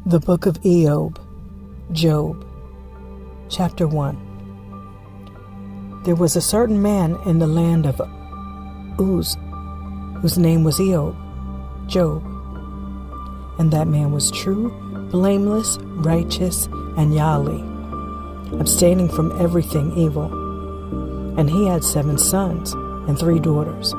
The Book of Iyob, Job, Chapter 1. There was a certain man in the land of Uz, whose name was Iyob, Job. And that man was true, blameless, righteous, and yali, abstaining from everything evil. And he had 7 sons and 3 daughters.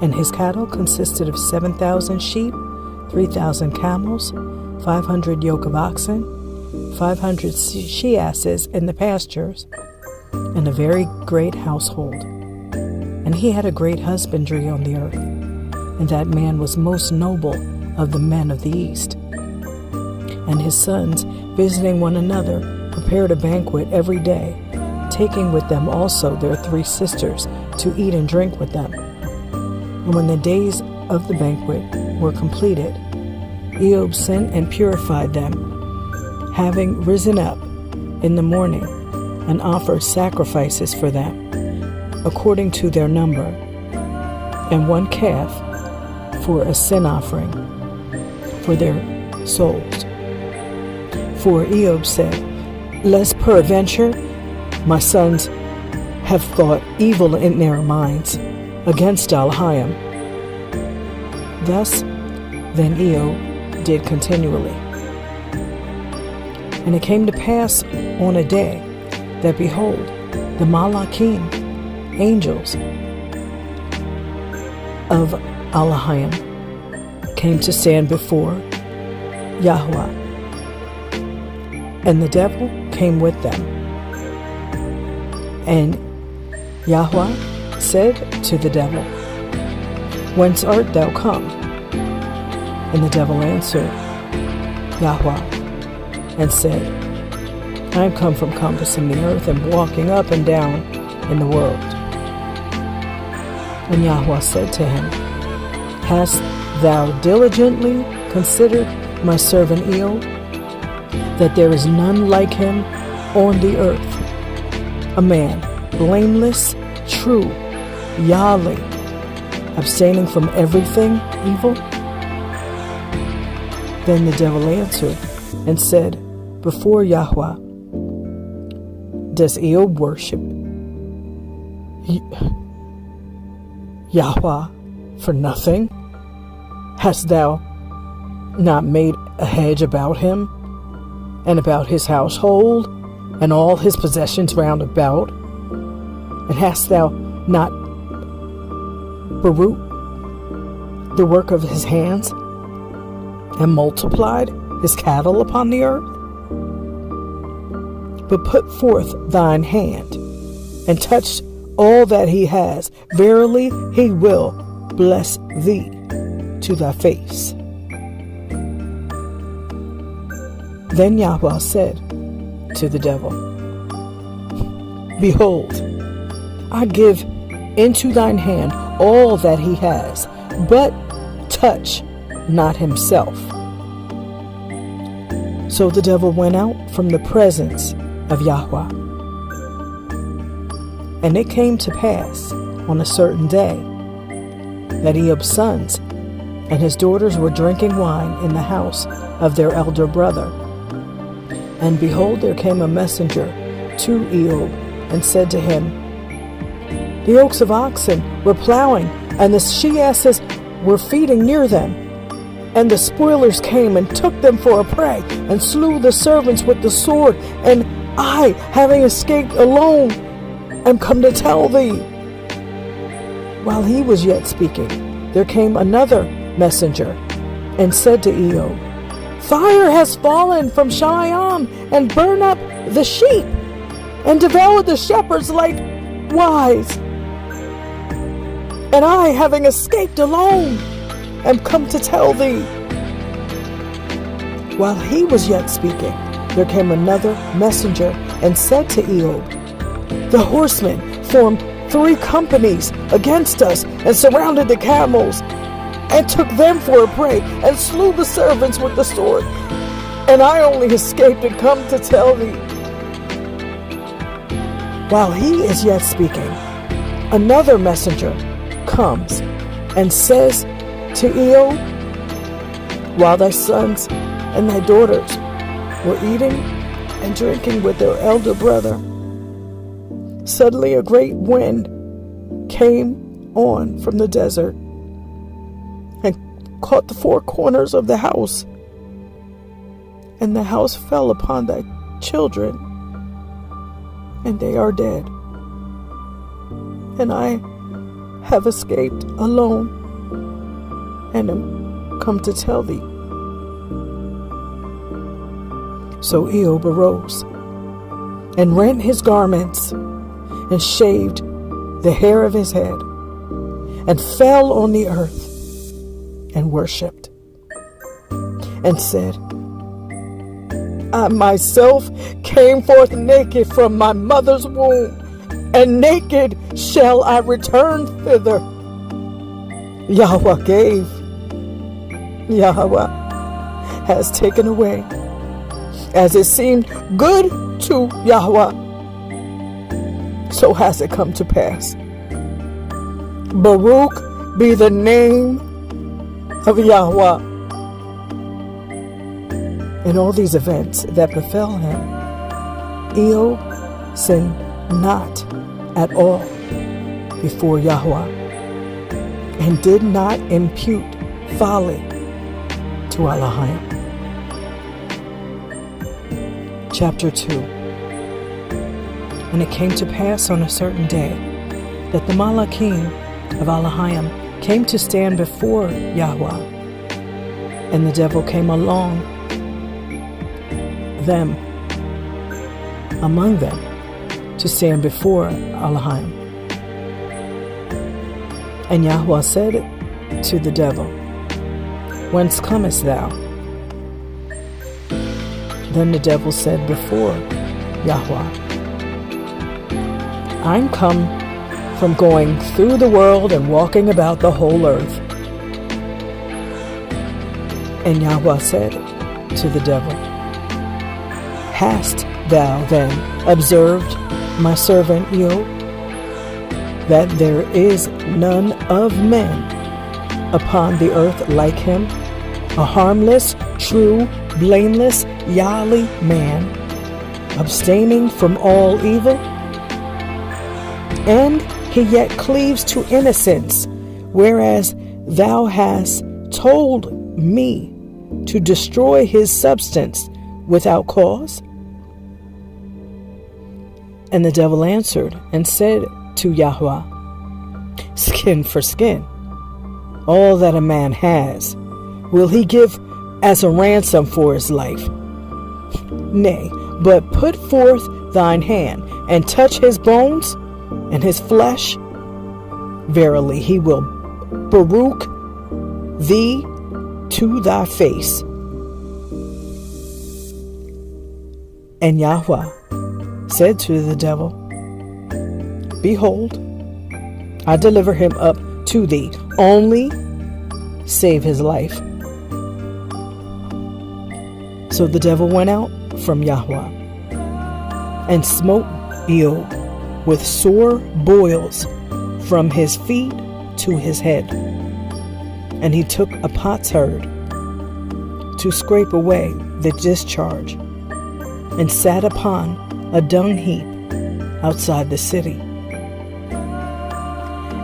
And his cattle consisted of 7,000 sheep, 3,000 camels, 500 yoke of oxen, 500 she-asses in the pastures, and a very great household. And he had a great husbandry on the earth, and that man was most noble of the men of the east. And his sons, visiting one another, prepared a banquet every day, taking with them also their 3 sisters to eat and drink with them. And when the days of the banquet were completed, Iyob sent and purified them, having risen up in the morning and offered sacrifices for them, according to their number, and 1 calf for a sin offering for their souls. For Iyob said, "Lest peradventure my sons have thought evil in their minds against Elohim." Thus then Iyob did continually. And it came to pass on a day that, behold, the Malachim, angels of Elohim, came to stand before Yahudah, and the devil came with them. And Yahudah said to the devil, "Whence art thou come?" And the devil answered Yahudah and said, "I am come from compassing the earth and walking up and down in the world." And Yahudah said to him, "Hast thou diligently considered my servant Iyob, that there is none like him on the earth, a man blameless, true, yali, abstaining from everything evil?" Then the devil answered and said before Yahudah, "Does Iyob worship Yahudah for nothing? Hast thou not made a hedge about him, and about his household, and all his possessions round about? And hast thou not baruch the work of his hands, and multiplied his cattle upon the earth? But put forth thine hand, and touch all that he has. Verily he will bless thee to thy face." Then Yahudah said to the devil, "Behold, I give into thine hand all that he has, but touch not himself." So the devil went out from the presence of Yahudah. And it came to pass on a certain day that Iyob's sons and his daughters were drinking wine in the house of their elder brother. And behold, there came a messenger to Iyob and said to him, "The yokes of oxen were plowing, and the she-asses were feeding near them. And the spoilers came and took them for a prey, and slew the servants with the sword. And I, having escaped alone, am come to tell thee." While he was yet speaking, there came another messenger and said to Iyob, "Fire has fallen from Shalim, and burned up the sheep, and devoured the shepherds likewise. And I, having escaped alone, am come to tell thee." While he was yet speaking, there came another messenger and said to Iyob, "The horsemen formed 3 companies against us, and surrounded the camels, and took them for a prey, and slew the servants with the sword. And I only escaped and come to tell thee." While he is yet speaking, another messenger comes and says to Iyob, "While thy sons and thy daughters were eating and drinking with their elder brother, suddenly a great wind came on from the desert and caught the four corners of the house, and the house fell upon thy children, and they are dead. And I have escaped alone, and am come to tell thee. So Iyob arose and rent his garments and shaved the hair of his head and fell on the earth and worshipped and said, I myself came forth naked from my mother's womb, and naked shall I return thither. Yahweh gave, Yahweh has taken away, as it seemed good to Yahweh, so has it come to pass. Baruch be the name of Yahweh. In all these events that befell him, Iyob sinned not at all before Yahweh, and did not impute folly to Elohim. Chapter 2. And it came to pass on a certain day that the Malachim of Elohim came to stand before Yahweh, and the devil came among them to stand before Elohim. And Yahweh said to the devil, Whence comest thou? Then the devil said before Yahweh, I'm come from going through the world and walking about the whole earth. And Yahweh said to the devil, Hast thou then observed my servant Iyob, that there is none of men upon the earth like him, a harmless, true, blameless, Yahweh man, abstaining from all evil? And he yet cleaves to innocence, whereas thou hast told me to destroy his substance without cause? And the devil answered and said to Yahweh, Skin for skin. All that a man has will he give as a ransom for his life. Nay, but put forth thine hand and touch his bones and his flesh. Verily he will Baruch thee to thy face. And Yahweh said to the devil, Behold, I deliver him up to thee, only save his life. So the devil went out from Yahweh and smote Iyob with sore boils from his feet to his head. And he took a potsherd to scrape away the discharge, and sat upon a dung heap outside the city.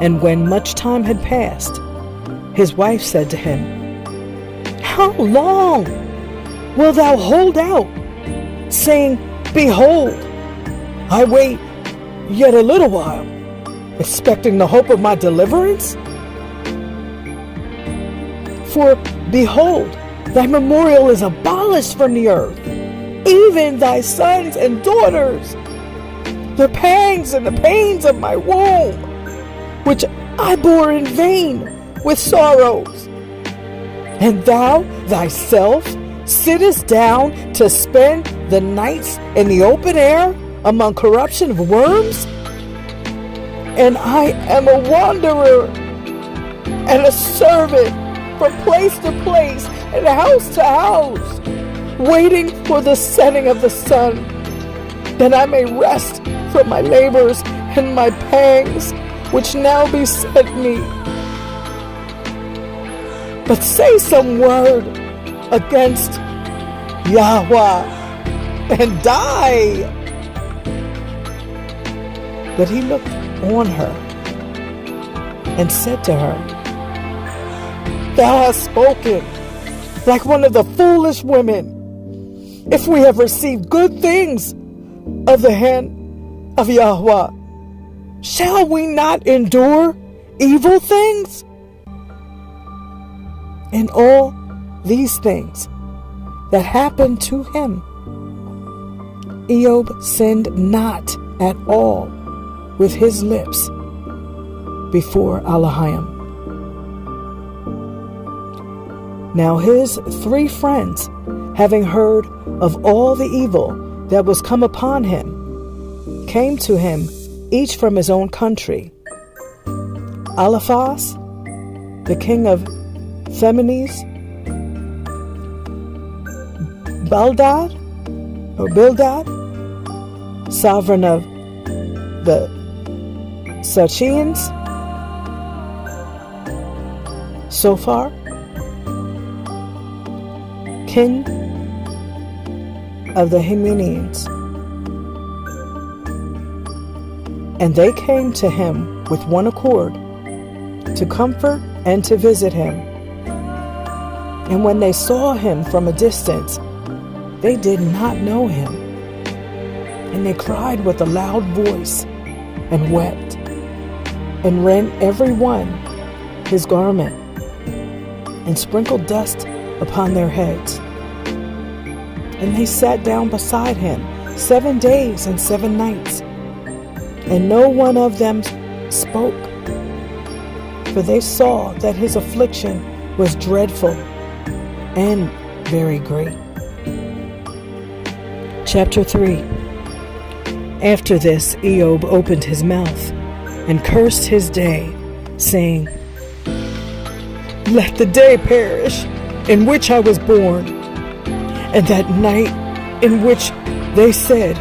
And when much time had passed, his wife said to him, How long wilt thou hold out, saying, Behold, I wait yet a little while, expecting the hope of my deliverance? For behold, thy memorial is abolished from the earth, even thy sons and daughters, the pangs and the pains of my womb, which I bore in vain with sorrows. And thou thyself sittest down to spend the nights in the open air among corruption of worms? And I am a wanderer and a servant from place to place and house to house, waiting for the setting of the sun, that I may rest from my labors and my pangs, which now beset me. But say some word against Yahweh and die. But he looked on her and said to her, Thou hast spoken like one of the foolish women. If we have received good things of the hand of Yahweh, shall we not endure evil things? In all these things that happened to him, Iyob sinned not at all with his lips before Elohim. Now his 3 friends, having heard of all the evil that was come upon him, came to him, each from his own country. Eliphaz, the king of Themanese, Bildad, sovereign of the Sachians, Sophar, king of the Himenians. And they came to him with one accord to comfort and to visit him. And when they saw him from a distance, they did not know him. And they cried with a loud voice and wept and rent every one his garment and sprinkled dust upon their heads. And they sat down beside him 7 days and 7 nights, and no one of them spoke, for they saw that his affliction was dreadful and very great. Chapter 3. After this, Iyob opened his mouth and cursed his day, saying, Let the day perish in which I was born, and that night in which they said,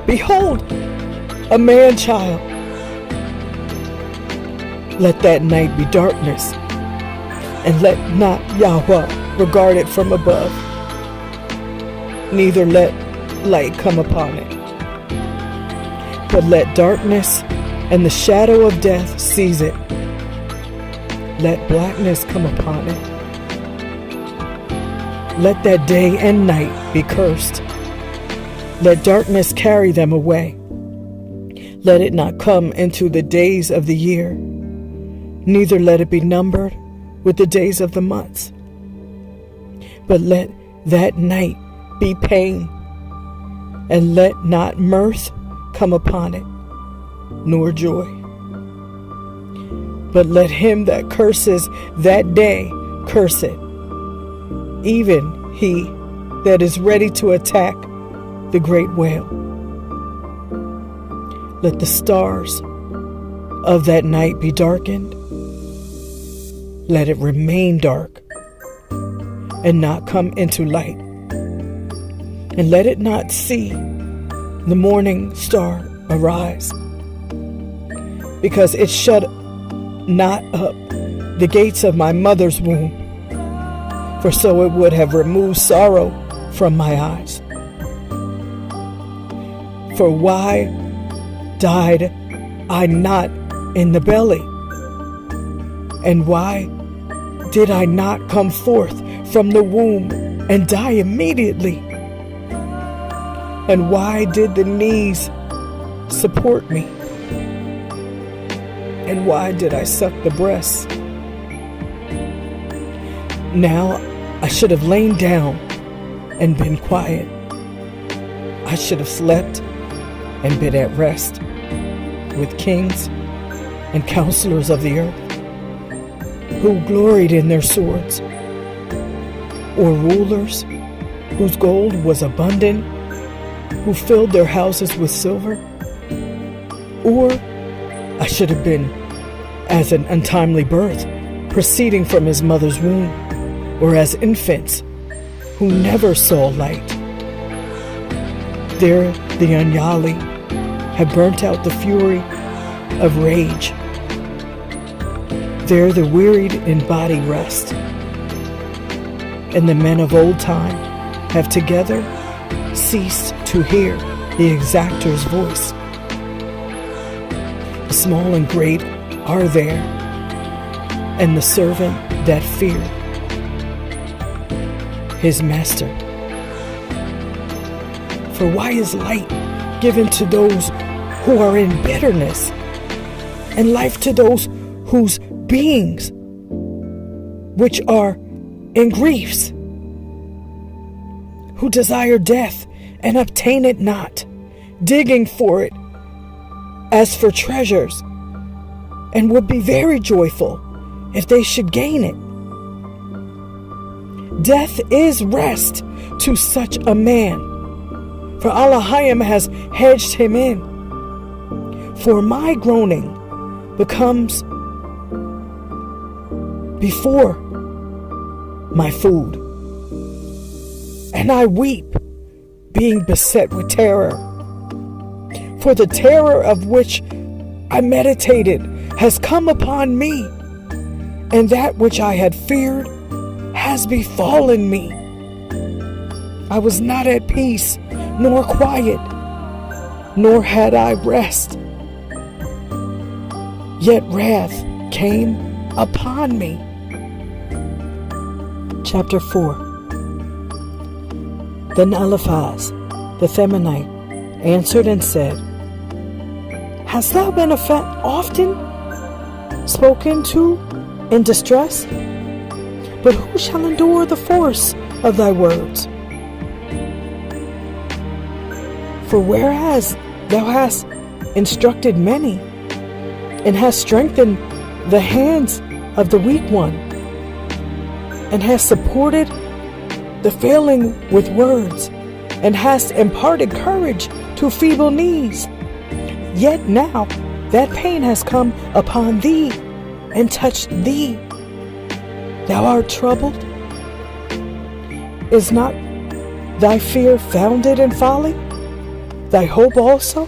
Behold, a man-child. Let that night be darkness, and let not Yahweh regard it from above, neither let light come upon it. But let darkness and the shadow of death seize it. Let blackness come upon it. Let that day and night be cursed. Let darkness carry them away. Let it not come into the days of the year, neither let it be numbered with the days of the months. But let that night be pain, and let not mirth come upon it, nor joy. But let him that curses that day curse it, even he that is ready to attack the great whale. Let the stars of that night be darkened. Let it remain dark and not come into light. And let it not see the morning star arise, because it shut not up the gates of my mother's womb, for so it would have removed sorrow from my eyes. For why died I not in the belly? And why did I not come forth from the womb and die immediately? And why did the knees support me? And why did I suck the breasts? Now I should have lain down and been quiet. I should have slept and been at rest with kings and counselors of the earth, who gloried in their swords, or rulers whose gold was abundant, who filled their houses with silver. Or I should have been as an untimely birth, proceeding from his mother's womb, or as infants who never saw light. There the ungodly have burnt out the fury of rage. There the wearied in body rest. And the men of old time have together ceased to hear the exactor's voice. The small and great are there, and the servant that feared his master. For why is light given to those who are in bitterness, and life to those whose beings which are in griefs, who desire death and obtain it not, digging for it as for treasures, and would be very joyful if they should gain it. Death is rest to such a man, for Elohim has hedged him in. For my groaning becomes before my food, and I weep, being beset with terror. For the terror of which I meditated has come upon me, and that which I had feared has befallen me. I was not at peace, nor quiet, nor had I rest. Yet wrath came upon me. Chapter 4. Then Eliphaz, the Themanite, answered and said, Hast thou been often spoken to in distress? But who shall endure the force of thy words? For whereas thou hast instructed many, and hast strengthened the hands of the weak one, and hast supported the failing with words, and hast imparted courage to feeble knees, yet now that pain has come upon thee and touched thee. Thou art troubled. Is not thy fear founded in folly? Thy hope also,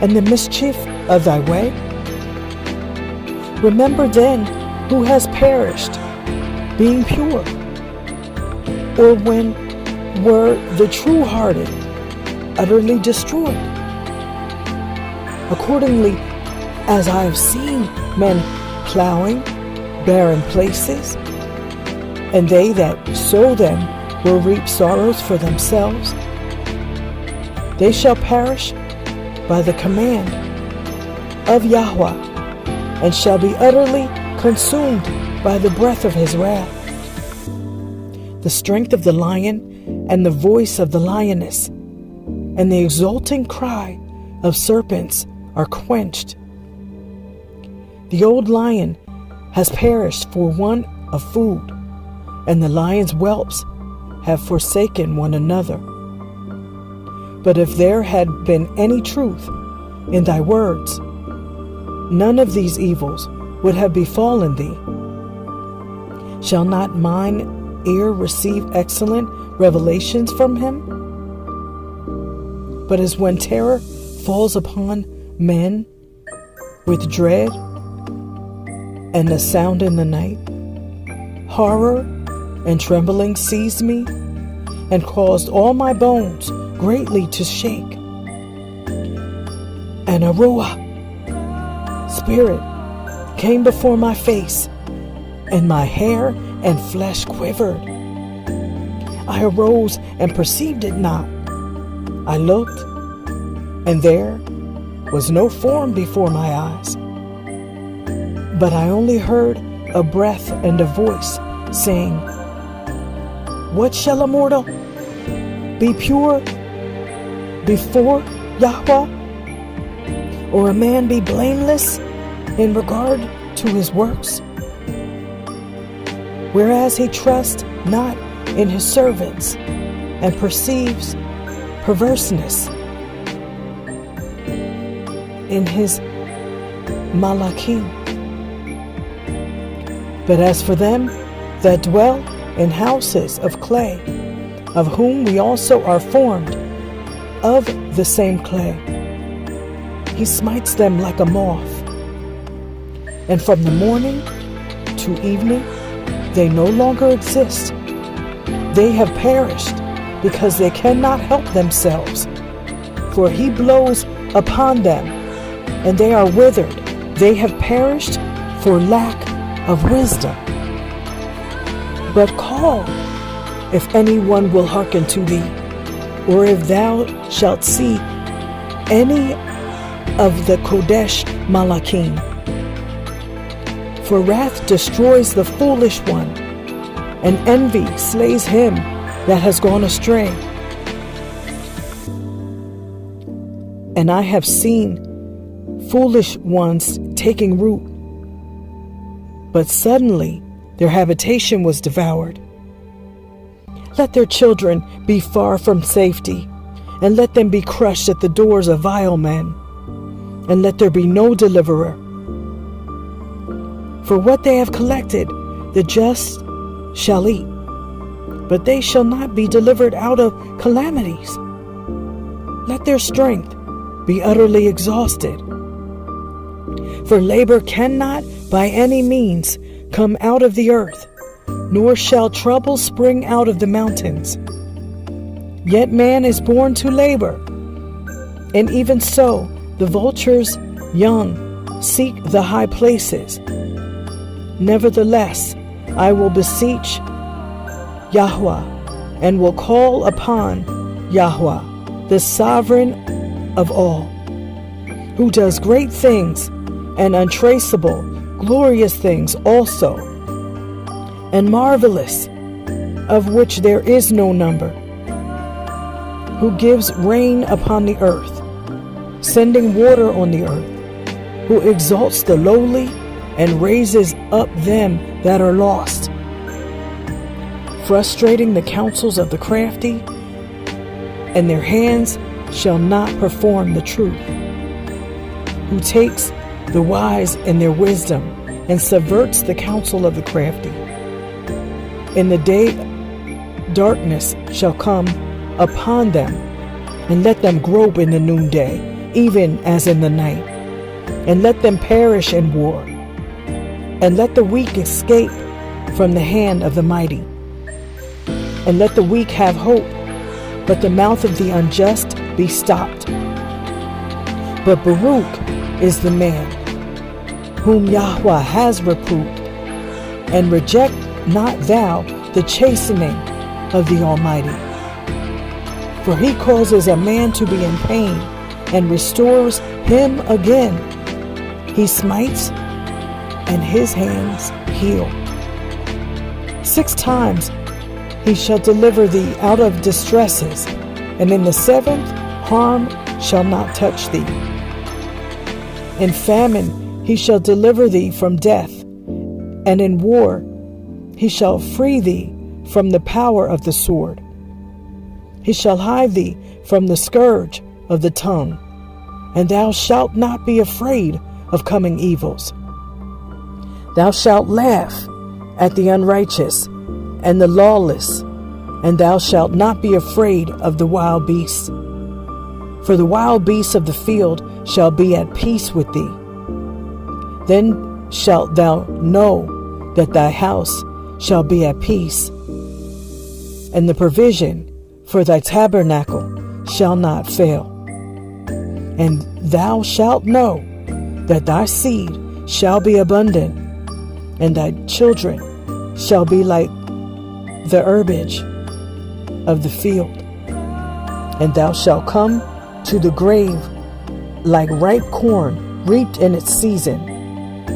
and the mischief of thy way? Remember then who has perished, being pure, or when were the true-hearted utterly destroyed? Accordingly, as I have seen men plowing barren places, and they that sow them will reap sorrows for themselves, they shall perish by the command of Yahudah, and shall be utterly consumed by the breath of his wrath. The strength of the lion and the voice of the lioness and the exulting cry of serpents are quenched. The old lion has perished for want of food, and the lion's whelps have forsaken one another. But if there had been any truth in thy words, none of these evils would have befallen thee. Shall not mine ear receive excellent revelations from him? But as when terror falls upon men with dread, and a sound in the night, horror and trembling seized me, and caused all my bones greatly to shake. And a ruah spirit came before my face, and my hair and flesh quivered. I arose and perceived it not. I looked, and there was no form before my eyes. But I only heard a breath and a voice saying, What shall a mortal be pure before Yahudah? Or a man be blameless in regard to his works? Whereas he trusts not in his servants, and perceives perverseness in his malachim. But as for them that dwell in houses of clay, of whom we also are formed of the same clay, he smites them like a moth, and from the morning to evening they no longer exist. They have perished because they cannot help themselves. For he blows upon them, and they are withered. They have perished for lack of wisdom. But call, if anyone will hearken to thee, or if thou shalt see any of the Kodesh Malachim. For wrath destroys the foolish one, and envy slays him that has gone astray. And I have seen foolish ones taking root, but suddenly their habitation was devoured. Let their children be far from safety, and let them be crushed at the doors of vile men, and let there be no deliverer. For what they have collected, the just shall eat, but they shall not be delivered out of calamities. Let their strength be utterly exhausted. For labor cannot by any means come out of the earth, nor shall trouble spring out of the mountains. Yet man is born to labor, and even so the vultures young seek the high places. Nevertheless, I will beseech Yahudah, and will call upon Yahudah, the sovereign of all, who does great things and untraceable, glorious things also, and marvelous, of which there is no number, who gives rain upon the earth, sending water on the earth, who exalts the lowly and raises up them that are lost, frustrating the counsels of the crafty, and their hands shall not perform the truth, who takes the wise in their wisdom and subverts the counsel of the crafty. In the day darkness shall come upon them, and let them grope in the noonday, even as in the night, and let them perish in war, and let the weak escape from the hand of the mighty, and let the weak have hope, but the mouth of the unjust be stopped. But Baruch is the man whom Yahudah has reproved, and reject not thou the chastening of the Almighty. For he causes a man to be in pain, and restores him again. He smites, and his hands heal. 6 times he shall deliver thee out of distresses, and in the 7th harm shall not touch thee. In famine he shall deliver thee from death, and in war he shall free thee from the power of the sword. He shall hide thee from the scourge of the tongue, and thou shalt not be afraid of coming evils. Thou shalt laugh at the unrighteous and the lawless, and thou shalt not be afraid of the wild beasts. For the wild beasts of the field shall be at peace with thee. Then shalt thou know that thy house shall be at peace, and the provision for thy tabernacle shall not fail. And thou shalt know that thy seed shall be abundant, and thy children shall be like the herbage of the field. And thou shalt come to the grave like ripe corn reaped in its season,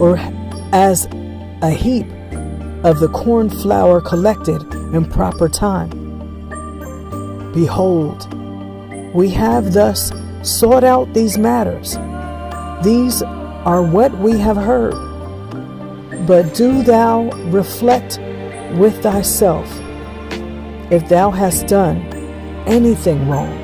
or as a heap of the corn flour collected in proper time. Behold, we have thus sought out these matters. These are what we have heard. But do thou reflect with thyself, if thou hast done anything wrong.